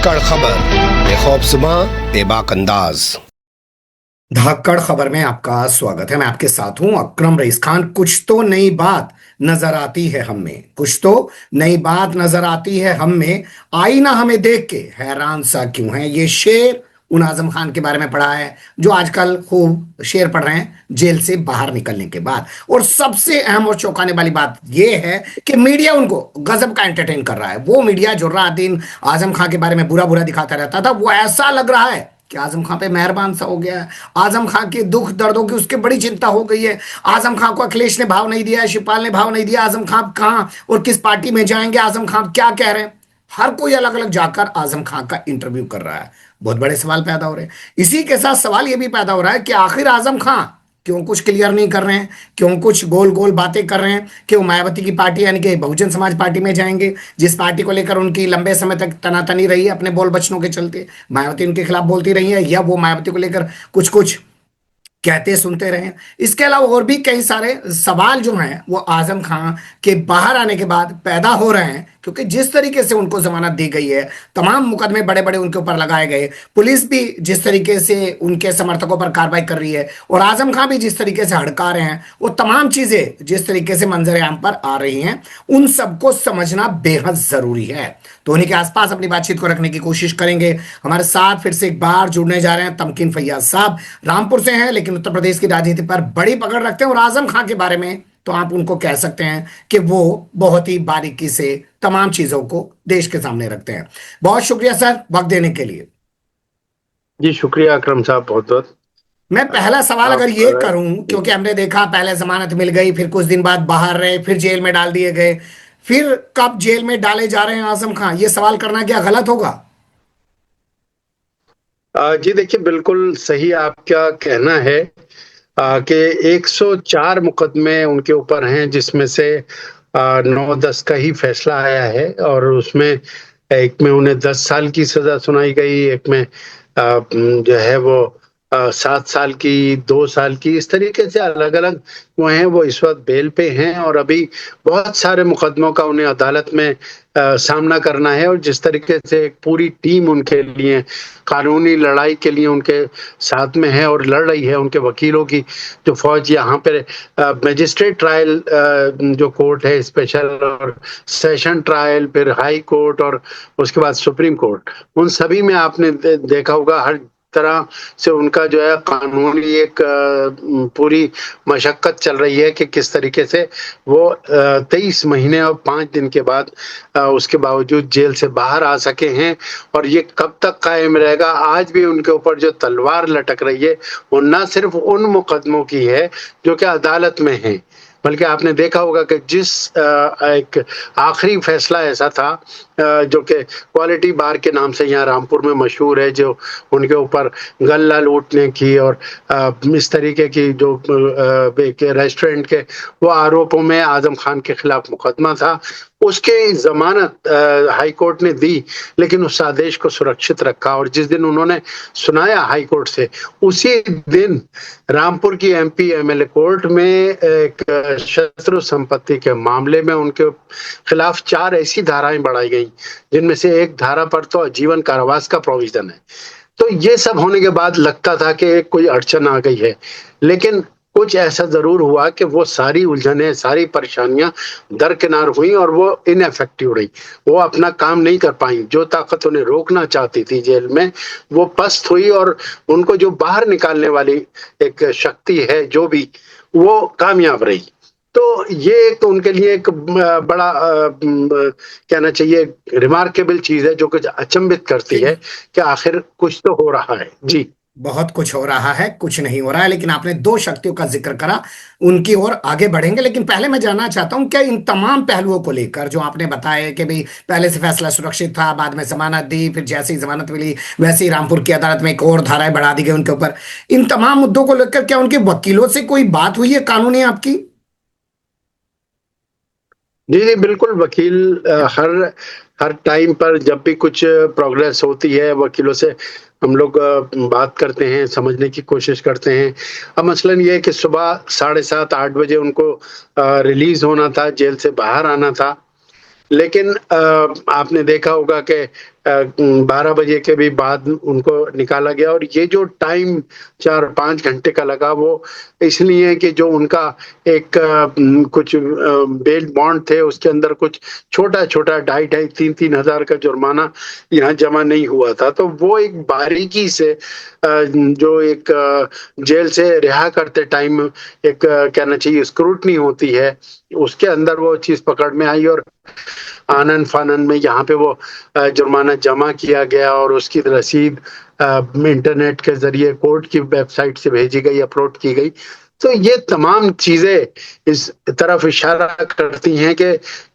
धाकड़ खबर, बेखौफज़ुबां, बेबाक अंदाज। धाकड़ खबर में आपका स्वागत है। मैं आपके साथ हूं अकरम रईस खान। कुछ तो नई बात नजर आती है हम में, कुछ तो नई बात नजर आती है हम में। आईना हमें देख के हैरान सा क्यों है। ये शेर उन आजम खान के बारे में पढ़ा है जो आजकल खूब शेर पढ़ रहे हैं जेल से बाहर निकलने के बाद। और सबसे अहम और चौंकाने वाली बात यह है कि मीडिया उनको गजब का एंटरटेन कर रहा है। वो मीडिया जो रात दिन आजम खान के बारे में बुरा बुरा दिखाता रहता था, वो ऐसा लग रहा है कि आजम खान पे मेहरबान सा हो गया है। आजम खान के दुख दर्दों की उसके बड़ी चिंता हो गई है। आजम खान को अखिलेश ने भाव नहीं दिया है, शिवपाल ने भाव नहीं दिया। आजम खान कहाँ और किस पार्टी में जाएंगे, आजम खान क्या कह रहे हैं, हर कोई अलग अलग जाकर आजम खान का इंटरव्यू कर रहा है। बहुत बड़े सवाल पैदा हो रहे हैं। इसी के साथ सवाल यह भी पैदा हो रहा है कि आखिर आजम खान क्यों कुछ क्लियर नहीं कर रहे हैं, क्यों कुछ गोल गोल बातें कर रहे हैं कि वो मायावती की पार्टी यानी कि बहुजन समाज पार्टी में जाएंगे, जिस पार्टी को लेकर उनकी लंबे समय तक तनातनी रही है अपने बोल बचनों के चलते। मायावती उनके खिलाफ बोलती रही है या वो मायावती को लेकर कुछ कुछ कहते सुनते रहे। इसके अलावा और भी कई सारे सवाल जो हैं वो आजम खान के बाहर आने के बाद पैदा हो रहे हैं, क्योंकि जिस तरीके से उनको जमानत दी गई है, तमाम मुकदमे बड़े बड़े उनके ऊपर लगाए गए, पुलिस भी जिस तरीके से उनके समर्थकों पर कार्रवाई कर रही है और आजम खान भी जिस तरीके से हड़का रहे हैं, वो तमाम चीजें जिस तरीके से मंजर आम पर आ रही हैं, उन सबको समझना बेहद जरूरी है। तो उन्हीं के आसपास अपनी बातचीत को रखने की कोशिश करेंगे। हमारे साथ फिर से एक बार जुड़ने जा रहे हैं तमकीन फैयाज साहब। रामपुर से हैं लेकिन उत्तर प्रदेश की राजनीति पर बड़ी पकड़ रखते हैं और आजम खान के बारे में तो आप उनको कह सकते हैं कि वो बहुत ही बारीकी से तमाम चीजों को देश के सामने रखते हैं। बहुत शुक्रिया सर वक्त देने के लिए। जी शुक्रिया अकरम साहब, बहुत बहुत। मैं पहला सवाल अगर ये करूं, क्योंकि हमने देखा पहले जमानत मिल गई, फिर कुछ दिन बाद बाहर रहे, फिर जेल में डाल दिए गए, फिर कब जेल में डाले जा रहे हैं आजम खान, ये सवाल करना क्या गलत होगा? जी देखिए, बिल्कुल सही आपका कहना है कि 104 मुकदमे उनके ऊपर हैं, जिसमें से 9-10 का ही फैसला आया है और उसमें एक में उन्हें 10 साल की सजा सुनाई गई, एक में जो है वो 7 साल की, 2 साल की, इस तरीके से अलग अलग वो हैं। वो इस वक्त बेल पे हैं और अभी बहुत सारे मुकदमों का उन्हें अदालत में सामना करना है। और जिस तरीके से एक पूरी टीम उनके लिए कानूनी लड़ाई के लिए उनके साथ में है और लड़ रही है, उनके वकीलों की जो फौज यहाँ पे मजिस्ट्रेट ट्रायल जो कोर्ट है, स्पेशल और सेशन ट्रायल, फिर हाई कोर्ट और उसके बाद सुप्रीम कोर्ट, उन सभी में आपने देखा होगा हर तरह से उनका जो है कानूनी एक पूरी मशक्कत चल रही है कि किस तरीके से वो 23 महीने और 5 दिन के बाद उसके बावजूद जेल से बाहर आ सके हैं। और ये कब तक कायम रहेगा? आज भी उनके ऊपर जो तलवार लटक रही है वो न सिर्फ उन मुकदमों की है जो कि अदालत में है, बल्कि आपने देखा होगा कि जिस एक आखिरी फैसला ऐसा था जो कि क्वालिटी बार के नाम से यहाँ रामपुर में मशहूर है, जो उनके ऊपर गल्ला लूटने की और इस तरीके की जो रेस्टोरेंट के वो आरोपों में आजम खान के खिलाफ मुकदमा था, उसकी जमानत हाई कोर्ट ने दी, लेकिन उस आदेश को सुरक्षित रखा। और जिस दिन उन्होंने सुनाया हाई कोर्ट से, उसी दिन रामपुर की एमपी एमएलए कोर्ट में एक शत्रु संपत्ति के मामले में उनके खिलाफ 4 ऐसी धाराएं बढ़ाई गई, जिनमें से एक धारा पर तो आजीवन कारावास का प्रोविजन है। तो ये सब होने के बाद लगता था कि कोई अड़चन आ गई है, लेकिन कुछ ऐसा जरूर हुआ कि वो सारी उलझनें, सारी परेशानियां दरकिनार हुई और वो इनएफेक्टिव रही। वो अपना काम नहीं कर पाई। जो ताकत उन्हें रोकना चाहती थी जेल में, वो पस्त हुई और उनको जो बाहर निकालने वाली एक शक्ति है जो भी, वो कामयाब रही। तो ये एक उनके लिए एक बड़ा कहना चाहिए रिमार्केबल चीज है, जो कुछ अचंभित करती है कि आखिर कुछ तो हो रहा है। जी, बहुत कुछ हो रहा है, कुछ नहीं हो रहा है। लेकिन आपने 2 शक्तियों का जिक्र करा, उनकी ओर आगे बढ़ेंगे। लेकिन पहले मैं जानना चाहता हूं, क्या इन तमाम पहलुओं को लेकर जो आपने बताया कि भाई पहले से फैसला सुरक्षित था, बाद में जमानत दी, फिर जैसे ही जमानत मिली वैसे ही रामपुर की अदालत में एक और धाराएं बढ़ा दी गई उनके ऊपर, इन तमाम मुद्दों को लेकर क्या उनके वकीलों से कोई बात हुई है कानूनी आपकी? जी जी बिल्कुल। वकील हर टाइम पर जब भी कुछ प्रोग्रेस होती है, वकीलों से हम लोग बात करते हैं, समझने की कोशिश करते हैं। अब मसलन ये है कि सुबह 7:30-8 बजे उनको रिलीज होना था, जेल से बाहर आना था, लेकिन आपने देखा होगा कि 12 बजे के भी बाद उनको निकाला गया। और ये जो टाइम 4-5 घंटे का लगा वो इसलिए कि जो उनका एक कुछ बेल बॉन्ड थे उसके अंदर कुछ छोटा-छोटा 2,500 3-3 हज़ार का जुर्माना यहाँ जमा नहीं हुआ था। तो वो एक बारीकी से जो एक जेल से रिहा करते टाइम एक कहना चाहिए स्क्रूटनी होती है, उसके अंदर वो चीज़ पकड़ में आई और आनन-फानन में यहाँ पे वो जुर्माना जमा किया गया और उसकी रसीद इंटरनेट के ज़रिए कोर्ट की वेबसाइट से भेजी गई, अपलोड की गई। तो ये तमाम चीज़ें इस तरफ इशारा करती हैं कि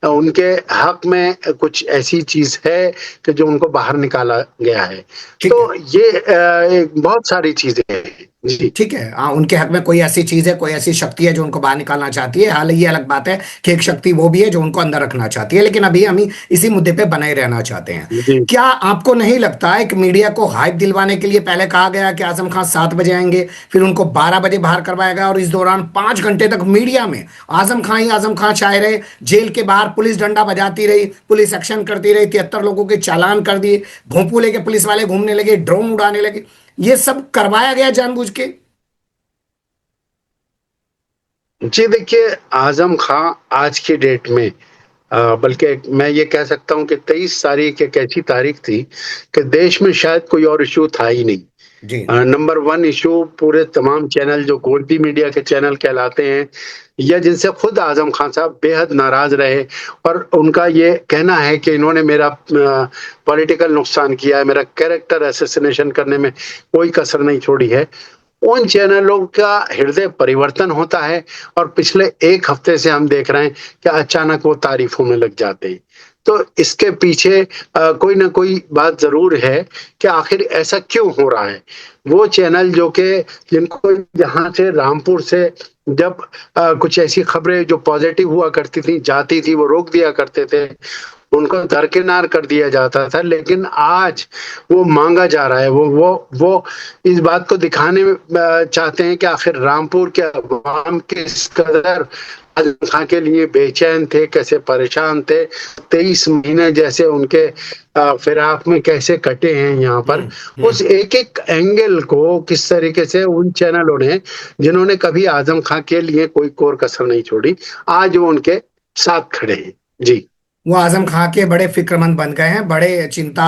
उनके हक में कुछ ऐसी चीज़ है कि जो उनको बाहर निकाला गया है। ठीक तो है। ये बहुत सारी चीज़ें हैं। जी। ठीक है, हाँ, उनके हक में कोई ऐसी चीज है, कोई ऐसी शक्ति है जो उनको बाहर निकालना चाहती है। हाल ये अलग बात है कि एक शक्ति वो भी है जो उनको अंदर रखना चाहती है, लेकिन अभी हम इसी मुद्दे पे बने रहना चाहते हैं। जी। क्या आपको नहीं लगता है कि मीडिया को हाइप दिलवाने के लिए पहले कहा गया कि आजम खान 7 बजे आएंगे, फिर उनको 12 बजे बाहर करवाया गया और इस दौरान 5 घंटे तक मीडिया में आजम खान ही आजम खान छाए रहे। जेल के बाहर पुलिस डंडा बजाती रही, पुलिस एक्शन करती रही, 73 लोगों के चालान कर दिए, भोंपू लेके पुलिस वाले घूमने लगे, ड्रोन उड़ाने लगे। ये सब करवाया गया जानबूझ के। जी, देखिए आज़म खां आज की डेट में बल्कि मैं ये कह सकता हूँ कि 23 तारीख एक ऐसी तारीख थी कि देश में शायद कोई और इश्यू था ही नहीं। जी। नंबर 1 इश्यू पूरे तमाम चैनल जो गोल्डी मीडिया के चैनल कहलाते हैं या जिनसे खुद आज़म खान साहब बेहद नाराज़ रहे और उनका ये कहना है कि इन्होंने मेरा पॉलिटिकल नुकसान किया है, मेरा कैरेक्टर असैसिनेशन करने में कोई कसर नहीं छोड़ी है। उन चैनलों का हृदय परिवर्तन होता है और पिछले 1 हफ्ते से हम देख रहे हैं कि अचानक वो तारीफों में लग जाते हैं। तो इसके पीछे कोई ना कोई बात ज़रूर है कि आखिर ऐसा क्यों हो रहा है। वो चैनल जो कि जिनको यहाँ से रामपुर से जब कुछ ऐसी खबरें जो पॉजिटिव हुआ करती थी, जाती थी, वो रोक दिया करते थे, उनको दरकिनार कर दिया जाता था। लेकिन आज वो मांगा जा रहा है, वो इस बात को दिखाने में चाहते हैं कि आखिर रामपुर के अवाम किस कदर आज़म खां के लिए बेचैन थे, कैसे परेशान थे, 23 महीने जैसे उनके फिराक में कैसे कटे हैं यहाँ पर। उस एक-एक एंगल को किस तरीके से उन चैनलों ने जिन्होंने कभी आज़म खां के लिए कोई कोर कसर नहीं छोड़ी, आज वो उनके साथ खड़े हैं। जी। वो आजम खां के बड़े फिक्रमंद बन गए हैं, बड़े चिंता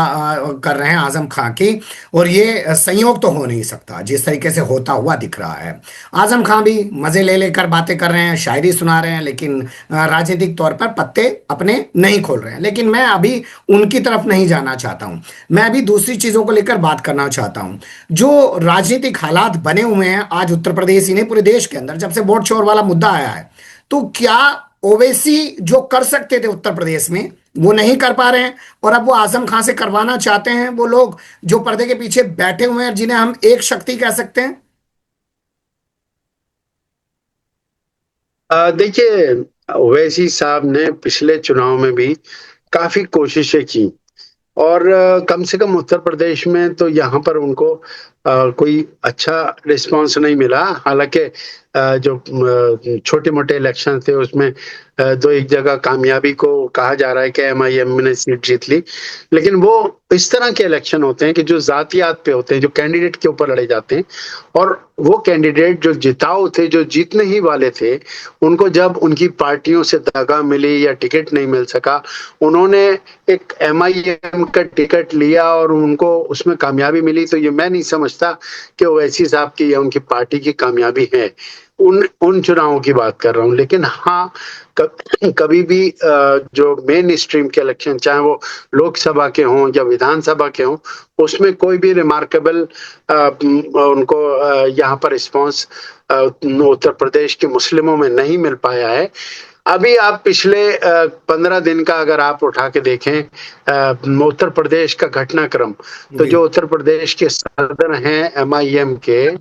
कर रहे हैं आजम खां की। और ये संयोग तो हो नहीं सकता जिस तरीके से होता हुआ दिख रहा है। आजम खां भी मजे ले लेकर बातें कर रहे हैं, शायरी सुना रहे हैं, लेकिन राजनीतिक तौर पर पत्ते अपने नहीं खोल रहे हैं। लेकिन मैं अभी उनकी तरफ नहीं जाना चाहता हूं, मैं अभी दूसरी चीजों को लेकर बात करना चाहता हूं। जो राजनीतिक हालात बने हुए हैं आज उत्तर प्रदेश ही नहीं पूरे देश के अंदर, जब से वोट चोर वाला मुद्दा आया है, तो क्या ओवैसी जो कर सकते थे उत्तर प्रदेश में वो नहीं कर पा रहे हैं, और अब वो आजम खां से करवाना चाहते हैं, वो लोग जो पर्दे के पीछे बैठे हुए हैं जिन्हें हम एक शक्ति कह सकते हैं। देखिए ओवैसी साहब ने पिछले चुनाव में भी काफी कोशिशें की और कम से कम उत्तर प्रदेश में तो यहाँ पर उनको कोई अच्छा रिस्पांस नहीं मिला। हालांकि जो छोटे मोटे इलेक्शन थे उसमें 2-1 जगह कामयाबी को कहा जा रहा है कि एमआईएम ने सीट जीत ली। लेकिन वो इस तरह के इलेक्शन होते हैं कि जो जातियात पे होते हैं, जो कैंडिडेट के ऊपर लड़े जाते हैं, और वो कैंडिडेट जो जिताऊ थे, जो जीतने ही वाले थे, उनको जब उनकी पार्टियों से दगा मिली या टिकट नहीं मिल सका, उन्होंने एक एमआईएम का टिकट लिया और उनको उसमें कामयाबी मिली। तो ये मैं नहीं समझता कि ओवैसी साहब की या उनकी पार्टी की कामयाबी है। उन चुनावों की बात कर रहा हूँ। लेकिन हाँ, कभी भी जो मेन स्ट्रीम के इलेक्शन, चाहे वो लोकसभा के हों या विधानसभा के हों, उसमें कोई भी रिमार्केबल उनको यहाँ पर रिस्पॉन्स उत्तर प्रदेश के मुस्लिमों में नहीं मिल पाया है। अभी आप पिछले 15 दिन का अगर आप उठा के देखें उत्तर प्रदेश का घटनाक्रम, तो जो उत्तर प्रदेश के सदर हैं एमआईएम के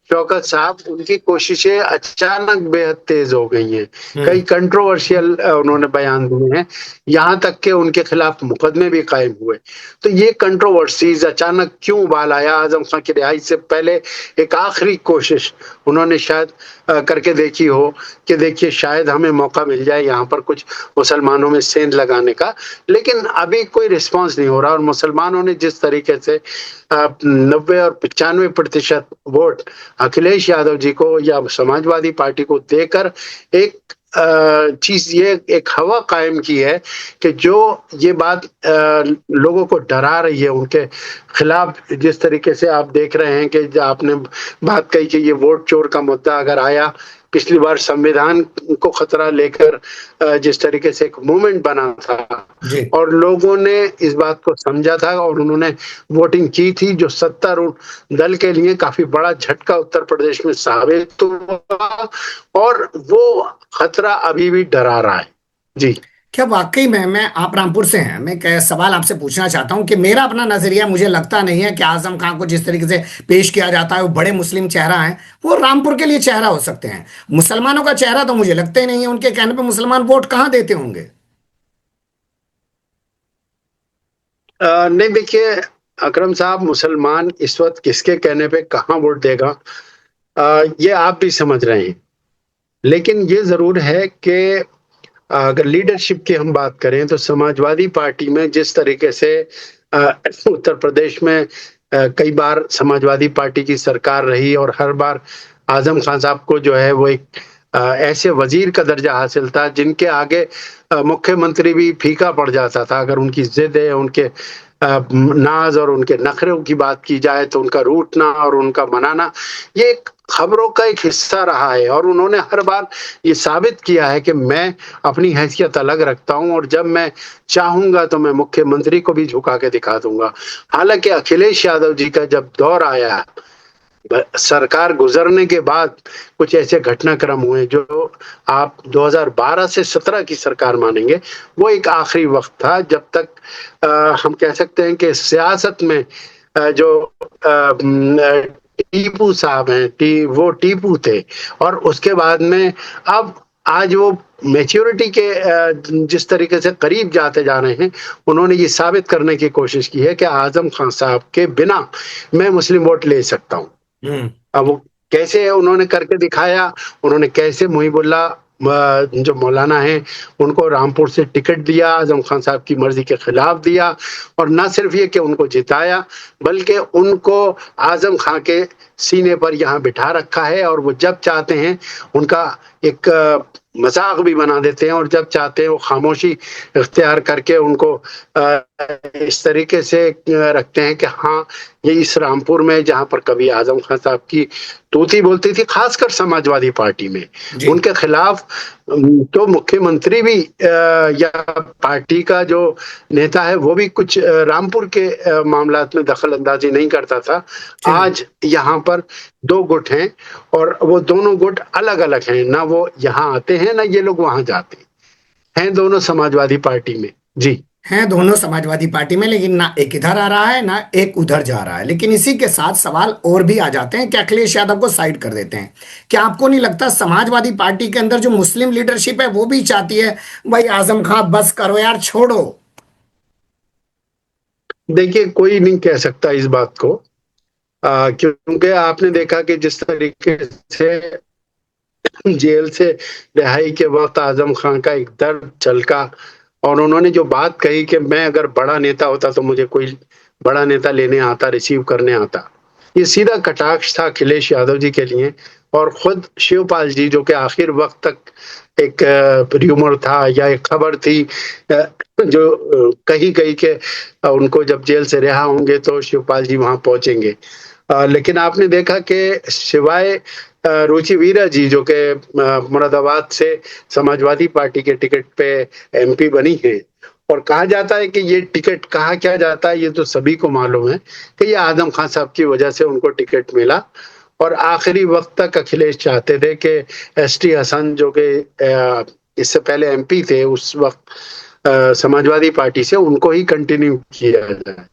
शौकत साहब, उनकी कोशिशें अचानक बेहद तेज हो गई हैं। कई कंट्रोवर्शियल उन्होंने बयान दिए हैं, यहाँ तक कि उनके खिलाफ मुकदमे भी कायम हुए। तो ये कंट्रोवर्सीज अचानक क्यों उबाल आया? आजम खां की रिहाई से पहले एक आखिरी कोशिश उन्होंने शायद करके देखी हो कि देखिए शायद हमें मौका मिल जाए यहाँ पर कुछ मुसलमानों में सेंध लगाने का, लेकिन अभी कोई रिस्पांस नहीं हो रहा। और मुसलमानों ने जिस तरीके से 90 और 95% वोट अखिलेश यादव जी को या समाजवादी पार्टी को देकर एक चीज, ये एक हवा कायम की है कि जो ये बात लोगों को डरा रही है उनके खिलाफ। जिस तरीके से आप देख रहे हैं कि जो आपने बात कही कि ये वोट चोर का मुद्दा अगर आया, पिछली बार संविधान को खतरा लेकर जिस तरीके से एक मूवमेंट बना था जी और लोगों ने इस बात को समझा था और उन्होंने वोटिंग की थी, जो सत्तारूढ़ दल के लिए काफी बड़ा झटका उत्तर प्रदेश में साबित हुआ और वो खतरा अभी भी डरा रहा है। जी क्या वाकई में, मैं आप रामपुर से हैं, मैं एक सवाल आपसे पूछना चाहता हूं कि मेरा अपना नजरिया, मुझे लगता नहीं है कि आजम खान को जिस तरीके से पेश किया जाता है वो बड़े मुस्लिम चेहरा है, वो रामपुर के लिए चेहरा हो सकते हैं। मुसलमानों का चेहरा तो मुझे लगता ही नहीं है। उनके कहने पे मुसलमान वोट कहां देते होंगे? नहीं देखिए अकरम साहब, मुसलमान इस वक्त किसके कहने पे कहाँ वोट देगा ये आप भी समझ रहे हैं। लेकिन ये जरूर है कि अगर लीडरशिप की हम बात करें तो समाजवादी पार्टी में जिस तरीके से उत्तर प्रदेश में कई बार समाजवादी पार्टी की सरकार रही और हर बार आजम खान साहब को जो है वो एक ऐसे वजीर का दर्जा हासिल था जिनके आगे मुख्यमंत्री भी फीका पड़ जाता था। अगर उनकी जिद है, उनके नाज और उनके नखरों की बात की जाए तो उनका रूठना और उनका मनाना ये एक खबरों का एक हिस्सा रहा है। और उन्होंने हर बार ये साबित किया है कि मैं अपनी हैसियत अलग रखता हूं और जब मैं चाहूंगा तो मैं मुख्यमंत्री को भी झुका के दिखा दूंगा। हालांकि अखिलेश यादव जी का जब दौर आया, सरकार गुजरने के बाद कुछ ऐसे घटनाक्रम हुए जो आप 2012 से 17 की सरकार मानेंगे, वो एक आखिरी वक्त था जब तक हम कह सकते हैं कि सियासत में जो टीपू साहब हैं, वो टीपू थे। और उसके बाद में अब आज वो मैच्योरिटी के जिस तरीके से करीब जाते जा रहे हैं, उन्होंने ये साबित करने की कोशिश की है कि आजम खान साहब के बिना मैं मुस्लिम वोट ले सकता हूँ। अब वो कैसे उन्होंने करके दिखाया, उन्होंने कैसे मुहिबुल्ला जो मौलाना है उनको रामपुर से टिकट दिया, आजम खान साहब की मर्जी के खिलाफ दिया, और न सिर्फ ये कि उनको जिताया बल्कि उनको आजम खान के सीने पर यहाँ बिठा रखा है। और वो जब चाहते हैं उनका एक मजाक भी बना देते हैं और जब चाहते हैं वो खामोशी इख्तियार करके उनको इस तरीके से रखते हैं कि हाँ, ये इस रामपुर में जहाँ पर कभी आजम खान साहब की तूती बोलती थी, खासकर समाजवादी पार्टी में उनके खिलाफ, तो मुख्यमंत्री भी या पार्टी का जो नेता है वो भी कुछ रामपुर के मामलात में दखल अंदाजी नहीं करता था। आज यहाँ पर दो गुट हैं और वो दोनों गुट अलग अलग हैं, ना वो यहाँ आते हैं ना ये लोग वहां जाते हैं, दोनों समाजवादी पार्टी में। जी हैं दोनों समाजवादी पार्टी में, लेकिन ना एक इधर आ रहा है ना एक उधर जा रहा है। लेकिन इसी के साथ सवाल और भी आ जाते हैं कि अखिलेश यादव को साइड कर देते हैं। क्या आपको नहीं लगता समाजवादी पार्टी के अंदर जो मुस्लिम लीडरशिप है वो भी चाहती है भाई आजम खान बस करो यार, छोड़ो? देखिए कोई नहीं कह सकता इस बात को, क्योंकि आपने देखा कि जिस तरीके से जेल से रिहाई के वक्त आजम खान का एक दर्द छलका और उन्होंने जो बात कही कि मैं अगर बड़ा नेता होता तो मुझे कोई बड़ा नेता लेने आता, रिसीव करने आता, ये सीधा कटाक्ष था अखिलेश यादव जी के लिए। और खुद शिवपाल जी जो कि आखिर वक्त तक एक र्यूमर था या एक खबर थी जो कही गई कि उनको जब जेल से रिहा होंगे तो शिवपाल जी वहां पहुंचेंगे, लेकिन आपने देखा कि सिवाय रुचि वीरा जी जो कि मुरादाबाद से समाजवादी पार्टी के टिकट पे एमपी बनी है, और कहा जाता है कि ये टिकट कहा क्या जाता है ये तो सभी को मालूम है कि ये आजम खान साहब की वजह से उनको टिकट मिला। और आखिरी वक्त तक अखिलेश चाहते थे कि एसटी हसन जो कि इससे पहले एमपी थे उस वक्त समाजवादी पार्टी से, उनको ही कंटिन्यू किया जाए।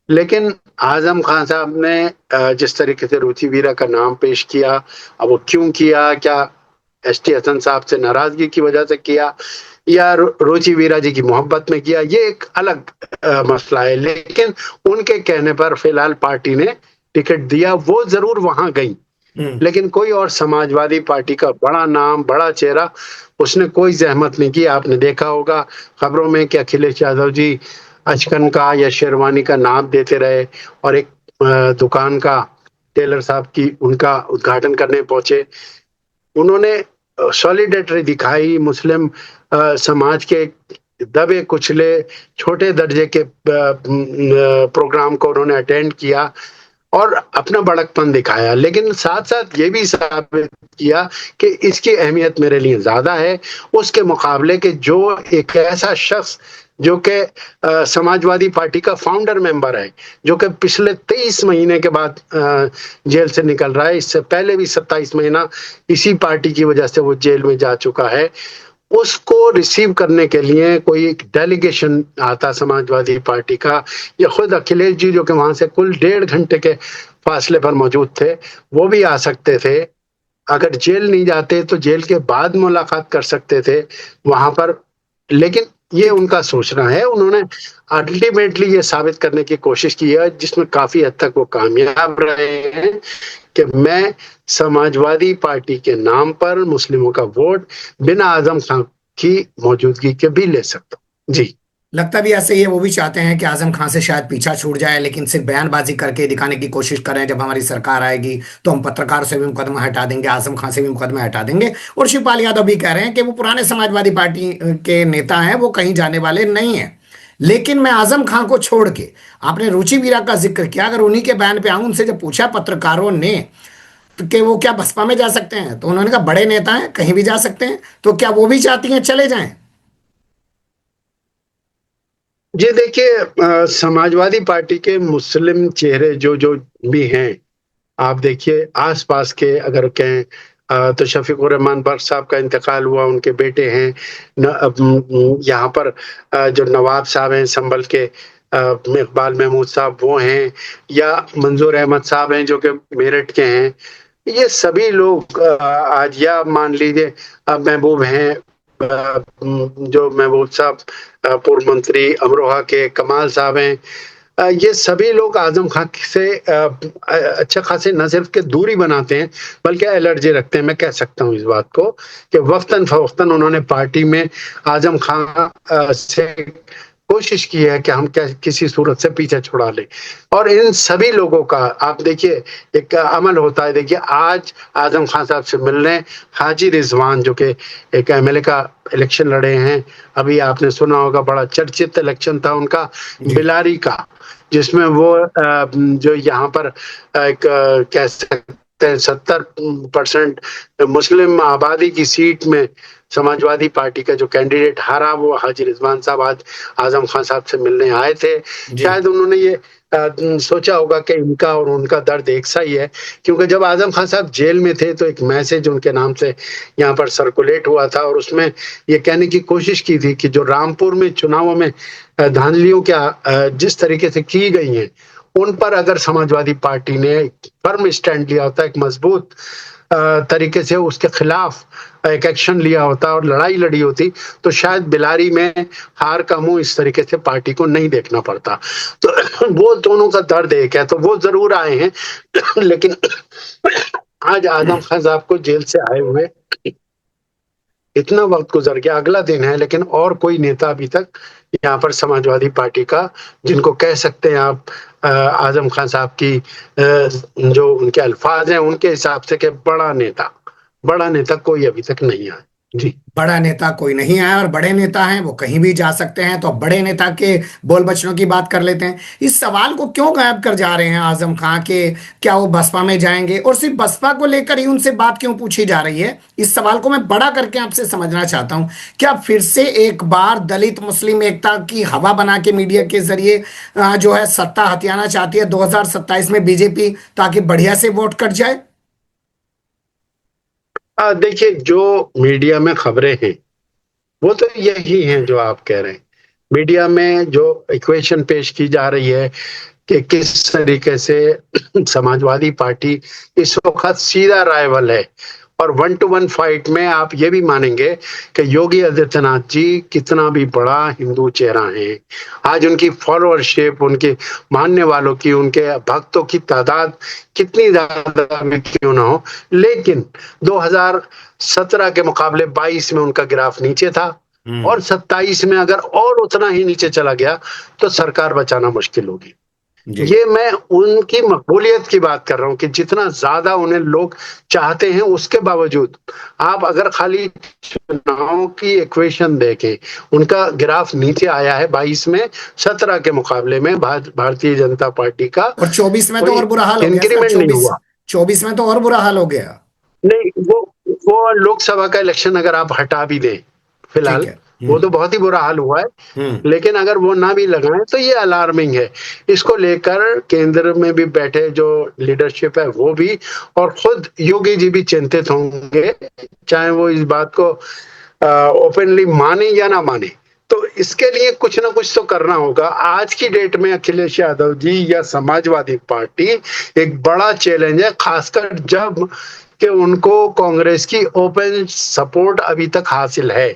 लेकिन आजम खान साहब ने जिस तरीके से रुचि वीरा का नाम पेश किया, अब वो क्यों किया, क्या एसटी हसन साहब से नाराजगी की वजह से किया या रुचि वीरा जी की मोहब्बत में किया, ये एक अलग मसला है। लेकिन उनके कहने पर फिलहाल पार्टी ने टिकट दिया, वो जरूर वहां गई लेकिन कोई और समाजवादी पार्टी का बड़ा नाम, बड़ा चेहरा उसने कोई ज़हमत नहीं की। आपने देखा होगा खबरों में कि अखिलेश यादव जी अचकन का या शेरवानी का नाम देते रहे और एक दुकान का टेलर साहब की उनका उद्घाटन करने पहुंचे। उन्होंने सॉलिडेरिटी दिखाई, मुस्लिम समाज के दबे कुचले छोटे दर्जे के प्रोग्राम को उन्होंने अटेंड किया और अपना बड़कपन दिखाया, लेकिन साथ साथ ये भी साबित किया कि इसकी अहमियत मेरे लिए ज्यादा है उसके मुकाबले के जो एक ऐसा शख्स जो कि समाजवादी पार्टी का फाउंडर मेंबर है, जो कि पिछले 23 महीने के बाद जेल से निकल रहा है। इससे पहले भी 27 महीना इसी पार्टी की वजह से वो जेल में जा चुका है। उसको रिसीव करने के लिए कोई एक डेलीगेशन आता समाजवादी पार्टी का, या खुद अखिलेश जी जो कि वहां से कुल 1.5 घंटे के फासले पर मौजूद थे, वो भी आ सकते थे। अगर जेल नहीं जाते तो जेल के बाद मुलाकात कर सकते थे वहां पर, लेकिन ये उनका सोचना है। उन्होंने अल्टीमेटली ये साबित करने की कोशिश की है, जिसमें काफी हद तक वो कामयाब रहे हैं, कि मैं समाजवादी पार्टी के नाम पर मुस्लिमों का वोट बिना आजम खान की मौजूदगी के भी ले सकता हूँ। जी, लगता भी ऐसे ही है। वो भी चाहते हैं कि आजम खान से शायद पीछा छूट जाए, लेकिन सिर्फ बयानबाजी करके दिखाने की कोशिश कर रहे हैं, जब हमारी सरकार आएगी तो हम पत्रकार से भी मुकदमा हटा देंगे, आजम खान से भी मुकदमा हटा देंगे। और शिवपाल यादव भी कह रहे हैं कि वो पुराने समाजवादी पार्टी के नेता हैं, वो कहीं जाने वाले नहीं हैं। लेकिन मैं आजम खान को छोड़ के, आपने रुचि वीरा का जिक्र किया, अगर उन्हीं के बयान पे आऊं, उनसे जब पूछा पत्रकारों ने तो कि वो क्या बसपा में जा सकते हैं, तो उन्होंने कहा बड़े नेता हैं, कहीं भी जा सकते हैं, तो क्या वो भी चाहती हैं चले जाएं? जी देखिए, समाजवादी पार्टी के मुस्लिम चेहरे जो जो भी हैं, आप देखिए आसपास के अगर कहें तो शफीकुर रहमान बख्श साहब का इंतकाल हुआ, उनके बेटे हैं यहाँ पर जो नवाब साहब हैं संभल के, इकबाल महमूद साहब वो हैं, या मंजूर अहमद साहब हैं जो कि मेरठ के हैं। ये सभी लोग आज, या मान लीजिए महबूब हैं, जो महबूब साहब पूर्व मंत्री अमरोहा के, कमाल साहब हैं, ये सभी लोग आजम खान से अच्छा खासे न सिर्फ के दूरी बनाते हैं बल्कि एलर्जी रखते हैं। मैं कह सकता हूं इस बात को कि वक्तन फवक्तन उन्होंने पार्टी में आजम खान से कोशिश की है कि हम क्या किसी सूरत से पीछे छुड़ा लें। और इन सभी लोगों का आप देखिए एक अमल होता है। देखिए आज आजम खान साहब से मिलने हाजी रिजवान जो कि एक एमएलए का इलेक्शन लड़े हैं, अभी आपने सुना होगा, बड़ा चर्चित इलेक्शन था उनका बिलारी का, जिसमें वो जो यहाँ पर एक कह सकते हैं 70% मुस्लिम आबादी की सीट में समाजवादी पार्टी का जो कैंडिडेट हारा, वो हाजी रिजवान साहब आज आजम खान साहब से मिलने आए थे। शायद उन्होंने ये सोचा होगा कि इनका और उनका दर्द एक सा ही है, क्योंकि जब आजम खान साहब जेल में थे तो एक मैसेज उनके नाम से यहाँ पर सर्कुलेट हुआ था और उसमें ये कहने की कोशिश की थी कि जो रामपुर में चुनावों में धांधलियों क्या जिस तरीके से की गई हैं, उन पर अगर समाजवादी पार्टी ने फर्म स्टैंड लिया होता, एक मजबूत तरीके से उसके खिलाफ एक एक्शन लिया होता और लड़ाई लड़ी होती, तो शायद बिलारी में हार का मुंह इस तरीके से पार्टी को नहीं देखना पड़ता। तो वो दोनों का दर्द एक है, तो वो जरूर आए हैं। लेकिन आज आजम खान साहब को जेल से आए हुए इतना वक्त गुजर गया, अगला दिन है, लेकिन और कोई नेता अभी तक यहाँ पर समाजवादी पार्टी का, जिनको कह सकते हैं आप आजम खान साहब की जो उनके अल्फाज हैं उनके हिसाब से कि बड़ा नेता कोई अभी तक नहीं आया। जी, बड़ा नेता कोई नहीं आया, और बड़े नेता हैं वो कहीं भी जा सकते हैं। तो अब बड़े नेता के बोल बचनों की बात कर लेते हैं। इस सवाल को क्यों गायब कर जा रहे हैं आजम खां के, क्या वो बसपा में जाएंगे, और सिर्फ बसपा को लेकर ही उनसे बात क्यों पूछी जा रही है? इस सवाल को मैं बड़ा करके आपसे समझना चाहता हूं। क्या फिर से एक बार दलित मुस्लिम एकता की हवा बना के मीडिया के जरिए जो है सत्ता हथियाना चाहती है 2027 में बीजेपी, ताकि बढ़िया से वोट कट जाए? देखिए जो मीडिया में खबरें हैं वो तो यही हैं जो आप कह रहे हैं। मीडिया में जो इक्वेशन पेश की जा रही है कि किस तरीके से समाजवादी पार्टी इस वक्त सीधा राइवल है और 1-to-1 फाइट में आप ये भी मानेंगे कि योगी आदित्यनाथ जी कितना भी बड़ा हिंदू चेहरा है। आज उनकी फॉलोअरशिप, उनके मानने वालों की, उनके भक्तों की तादाद कितनी ज्यादा भी क्यों ना हो, लेकिन 2017 के मुकाबले 22 में उनका ग्राफ नीचे था और 27 में अगर और उतना ही नीचे चला गया तो सरकार बचाना मुश्किल होगी। जी। ये मैं उनकी मकबूलियत की बात कर रहा हूं कि जितना ज्यादा उन्हें लोग चाहते हैं, उसके बावजूद आप अगर खाली चुनाव की इक्वेशन देखें, उनका ग्राफ नीचे आया है 22 में 17 के मुकाबले में। भारतीय जनता पार्टी का और 24 में तो कोई और बुरा हाल हो गया सर। इंक्रीमेंट नहीं हुआ। 24 में तो और बुरा हाल हो गया। नहीं, वो लोकसभा का इलेक्शन अगर आप हटा भी दें फिलहाल, ठीक है। वो तो बहुत ही बुरा हाल हुआ है, लेकिन अगर वो ना भी लगाएं तो ये अलार्मिंग है। इसको लेकर केंद्र में भी बैठे जो लीडरशिप है वो भी, और खुद योगी जी भी चिंतित होंगे, चाहे वो इस बात को ओपनली माने या ना माने। तो इसके लिए कुछ ना कुछ तो करना होगा। आज की डेट में अखिलेश यादव जी या समाजवादी पार्टी एक बड़ा चैलेंज है, खासकर जब कि उनको कांग्रेस की ओपन सपोर्ट अभी तक हासिल है,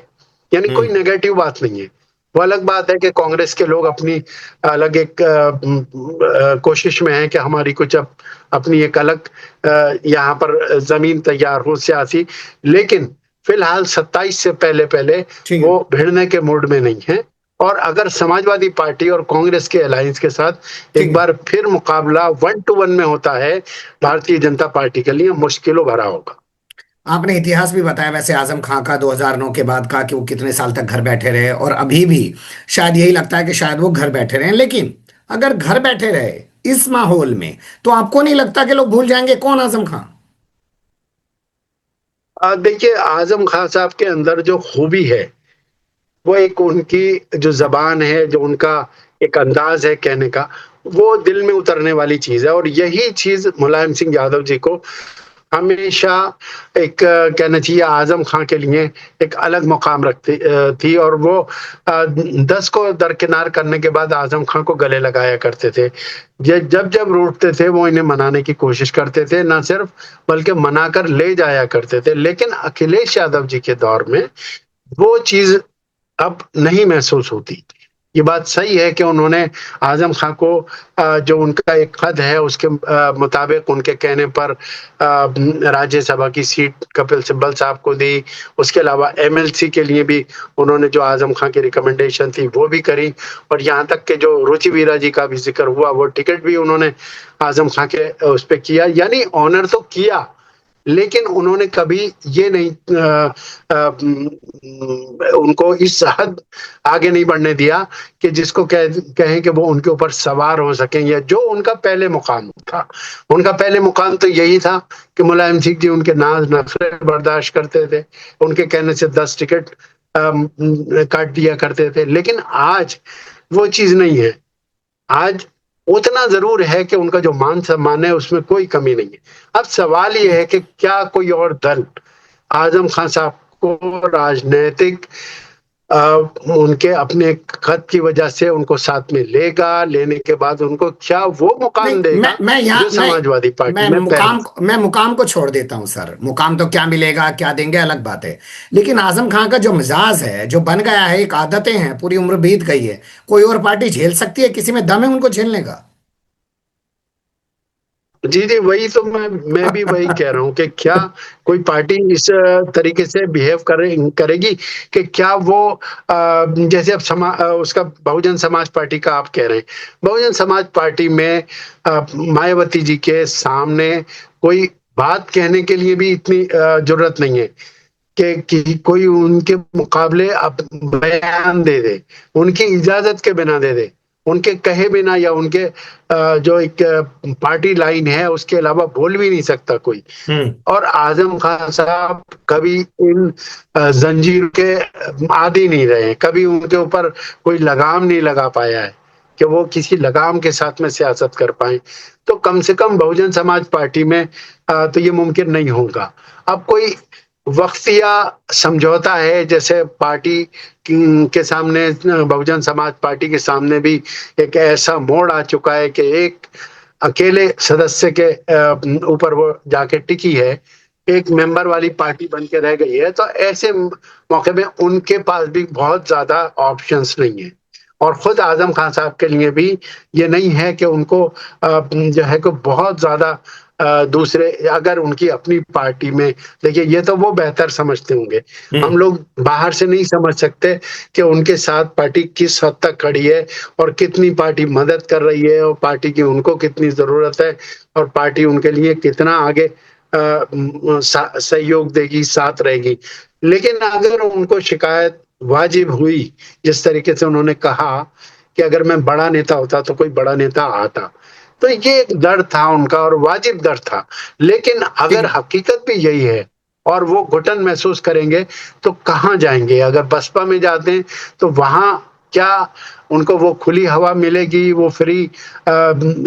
यानी कोई नेगेटिव बात नहीं है। वो अलग बात है कि कांग्रेस के लोग अपनी अलग एक कोशिश में है कि हमारी कुछ अपनी एक अलग यहाँ पर जमीन तैयार हो सियासी, लेकिन फिलहाल 27 से पहले वो भिड़ने के मूड में नहीं है। और अगर समाजवादी पार्टी और कांग्रेस के अलायंस के साथ एक बार फिर मुकाबला 1-to-1 में होता है, भारतीय जनता पार्टी के लिए मुश्किलों भरा होगा। आपने इतिहास भी बताया वैसे आजम खां का 2009 के बाद का, कि वो कितने साल तक घर बैठे रहे, और अभी भी शायद यही लगता है कि शायद वो घर बैठे रहे। लेकिन अगर घर बैठे रहे इस माहौल में, तो आपको नहीं लगता कि लोग भूल जाएंगे कौन आजम खां? देखिए, आजम खान साहब के अंदर जो खूबी है, वो एक उनकी जो जबान है, जो उनका एक अंदाज है कहने का, वो दिल में उतरने वाली चीज है। और यही चीज मुलायम सिंह यादव जी को हमेशा एक कहना चाहिए आजम खां के लिए एक अलग मुकाम रखती थी। और वो 10 को दरकिनार करने के बाद आजम खां को गले लगाया करते थे। जब जब रूठते थे वो इन्हें मनाने की कोशिश करते थे, ना सिर्फ बल्कि मनाकर ले जाया करते थे। लेकिन अखिलेश यादव जी के दौर में वो चीज अब नहीं महसूस होती। ये बात सही है कि उन्होंने आजम खां को जो उनका एक खत है उसके मुताबिक उनके कहने पर राज्यसभा की सीट कपिल सिब्बल साहब को दी। उसके अलावा एमएलसी के लिए भी उन्होंने जो आजम खां की रिकमेंडेशन थी वो भी करी। और यहाँ तक कि जो रुचि वीरा जी का भी जिक्र हुआ, वो टिकट भी उन्होंने आजम खां के उस पर किया, यानी ऑनर तो किया। लेकिन उन्होंने कभी ये नहीं उनको इस हद आगे नहीं बढ़ने दिया कि जिसको कहें कि वो उनके ऊपर सवार हो सकें, या जो उनका पहले मुकाम था। उनका पहले मुकाम तो यही था कि मुलायम सिंह जी उनके नाज नखरे बर्दाश्त करते थे, उनके कहने से 10 टिकट काट दिया करते थे। लेकिन आज वो चीज नहीं है। आज उतना जरूर है कि उनका जो मान सम्मान है उसमें कोई कमी नहीं है। अब सवाल ये है कि क्या कोई और दल आजम खान साहब को राजनीतिक उनके अपने खत की वजह से उनको साथ में लेगा, लेने के बाद उनको क्या वो मुकाम देगा जो समाजवादी पार्टी में मैं मुकाम को छोड़ देता हूं सर। मुकाम तो क्या मिलेगा, क्या देंगे, अलग बात है। लेकिन आजम खान का जो मिजाज है, जो बन गया है, एक आदतें हैं, पूरी उम्र बीत गई है, कोई और पार्टी झेल सकती है? किसी में दम है उनको झेलने का? जी जी, वही तो मैं भी वही कह रहा हूँ कि क्या कोई पार्टी इस तरीके से बिहेव करेगी कि क्या वो जैसे अब उसका बहुजन समाज पार्टी का आप कह रहे हैं, बहुजन समाज पार्टी में मायावती जी के सामने कोई बात कहने के लिए भी इतनी जरूरत नहीं है कि कोई उनके मुकाबले अब बयान दे दे, उनकी इजाजत के बिना दे दे, उनके कहे बिना, या उनके जो एक पार्टी लाइन है उसके अलावा बोल भी नहीं सकता कोई। और आजम खान साहब कभी इन जंजीर के आदी नहीं रहे, कभी उनके ऊपर कोई लगाम नहीं लगा पाया है कि वो किसी लगाम के साथ में सियासत कर पाए। तो कम से कम बहुजन समाज पार्टी में तो ये मुमकिन नहीं होगा। अब कोई वक्तिया समझौता है, जैसे पार्टी के सामने, बहुजन समाज पार्टी के सामने भी एक ऐसा मोड़ आ चुका है कि एक अकेले सदस्य के ऊपर वो जाके टिकी है एक मेंबर वाली पार्टी बन के रह गई है, तो ऐसे मौके में उनके पास भी बहुत ज्यादा ऑप्शंस नहीं है। और खुद आजम खान साहब के लिए भी ये नहीं है कि उनको जो है कि बहुत ज्यादा दूसरे, अगर उनकी अपनी पार्टी में, देखिए ये तो वो बेहतर समझते होंगे, हम लोग बाहर से नहीं समझ सकते कि उनके साथ पार्टी किस हद तक खड़ी है और कितनी पार्टी मदद कर रही है और पार्टी की उनको कितनी जरूरत है और पार्टी उनके लिए कितना आगे सहयोग देगी, साथ रहेगी। लेकिन अगर उनको शिकायत वाजिब हुई, जिस तरीके से उन्होंने कहा कि अगर मैं बड़ा नेता होता तो कोई बड़ा नेता आता, तो ये एक डर था उनका और वाजिब डर था। लेकिन अगर हकीकत भी यही है और वो घुटन महसूस करेंगे तो कहाँ जाएंगे? अगर बसपा में जाते हैं तो वहां क्या उनको वो खुली हवा मिलेगी, वो फ्री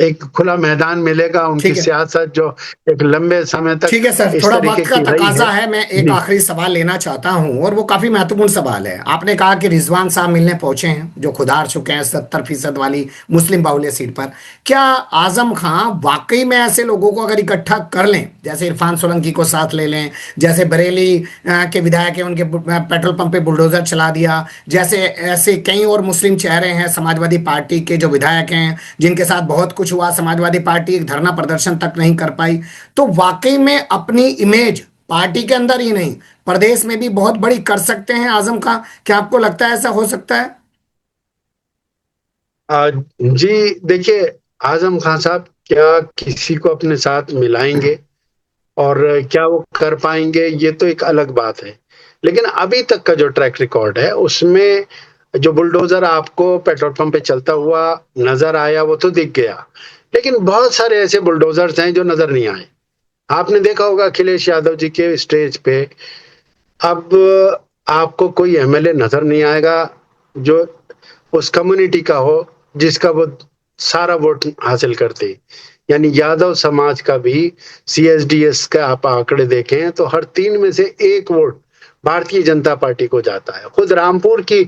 एक खुला मैदान मिलेगा? उनकी सियासत जो एक लंबे समय तक ठीक है सर, इस थोड़ा तरीके वक्त का की रही तकाजा है। है। मैं एक आखिरी सवाल लेना चाहता हूं और वो काफी महत्वपूर्ण सवाल है। आपने कहा कि रिजवान साहब मिलने पहुंचे हैं, जो खुद हार चुके हैं 70% वाली मुस्लिम बाहुल्य सीट पर। क्या आजम खां वाकई में ऐसे लोगों को अगर इकट्ठा कर लें, जैसे इरफान सोलंकी को साथ ले लें, जैसे बरेली के विधायक हैं उनके पेट्रोल पंप पे बुलडोजर चला दिया, जैसे ऐसे कई और मुस्लिम चेहरे हैं समाजवादी पार्टी के जो विधायक हैं जिनके साथ बहुत कुछ हुआ, समाजवादी पार्टी एक धरना प्रदर्शन तक नहीं कर पाई, तो वाकई में अपनी इमेज पार्टी के अंदर ही नहीं प्रदेश में भी बहुत बड़ी कर सकते हैं आजम खां? क्या आपको लगता है ऐसा हो सकता है? जी देखिए, आजम खान साहब क्या किसी को अपने साथ मिलाएंगे और क्या वो कर पाएंगे, ये तो एक अलग बात है। लेकिन अभी तक का जो ट्रैक रिकॉर्ड है उसमें जो बुलडोजर आपको पेट्रोल पंप पे चलता हुआ नजर आया वो तो दिख गया, लेकिन बहुत सारे ऐसे बुलडोजर्स हैं जो नजर नहीं आए। आपने देखा होगा अखिलेश यादव जी के स्टेज पे, अब आपको कोई एमएलए नजर नहीं आएगा जो उस कम्युनिटी का हो जिसका वो सारा वोट हासिल करते। यानी यादव समाज का भी सीएसडीएस का आप आंकड़े देखें तो हर 3 में से 1 वोट भारतीय जनता पार्टी को जाता है। खुद रामपुर की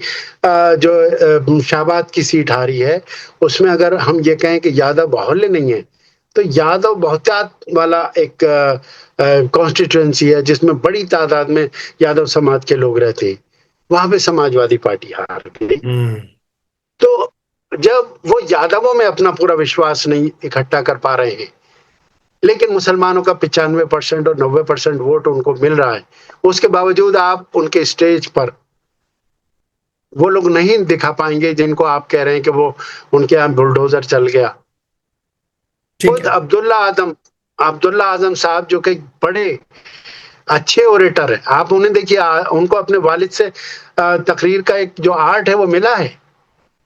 जो शाहबाद की सीट हारी है, उसमें अगर हम ये कहें कि यादव बाहुल्य नहीं है, तो यादव बहुतायत वाला एक कॉन्स्टिट्यूएंसी है जिसमें बड़ी तादाद में यादव समाज के लोग रहते हैं। वहां पे समाजवादी पार्टी हार गई। तो जब वो यादवों में अपना पूरा विश्वास नहीं इकट्ठा कर पा रहे हैं, लेकिन मुसलमानों का 95% और 90% वोट उनको मिल रहा है, उसके बावजूद आप उनके स्टेज पर वो लोग नहीं दिखा पाएंगे जिनको आप कह रहे हैं कि वो उनके यहाँ बुलडोजर चल गया। खुद अब्दुल्ला आजम साहब जो कि बड़े अच्छे ओरेटर है, आप उन्हें देखिए, उनको अपने वालिद से तकरीर का एक जो आर्ट है वो मिला है,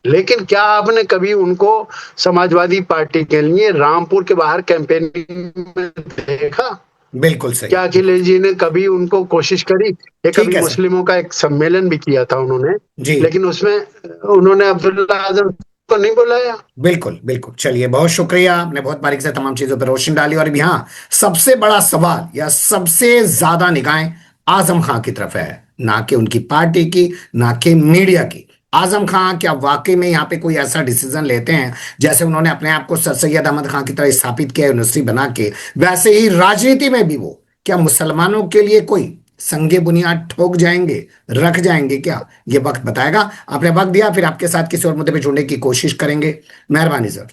लेकिन क्या आपने कभी उनको समाजवादी पार्टी के लिए रामपुर के बाहर कैंपेनिंग में देखा? बिल्कुल सही। क्या अखिलेश जी ने कभी उनको कोशिश करी? कभी मुस्लिमों का एक सम्मेलन भी किया था उन्होंने, लेकिन उसमें उन्होंने अब्दुल्ला आजम को नहीं बुलाया। बिल्कुल बिल्कुल। चलिए, बहुत शुक्रिया, आपने बहुत बारीक से तमाम चीजों पर रोशनी डाली। और यहाँ सबसे बड़ा सवाल या सबसे ज्यादा निगाहें आजम खां की तरफ है, ना कि उनकी पार्टी की, ना कि मीडिया की। आजम खां क्या वाकई में यहाँ पे कोई ऐसा डिसीजन लेते हैं जैसे उन्होंने अपने आप को सर सैयद अहमद खां की तरह स्थापित किया यूनिवर्सिटी बना के, वैसे ही राजनीति में भी वो क्या मुसलमानों के लिए कोई संगे बुनियाद ठोक जाएंगे, रख जाएंगे? क्या ये वक्त बताएगा। आपने वक्त दिया, फिर आपके साथ किसी और मुद्दे पे जुड़ने की कोशिश करेंगे। मेहरबानी सर।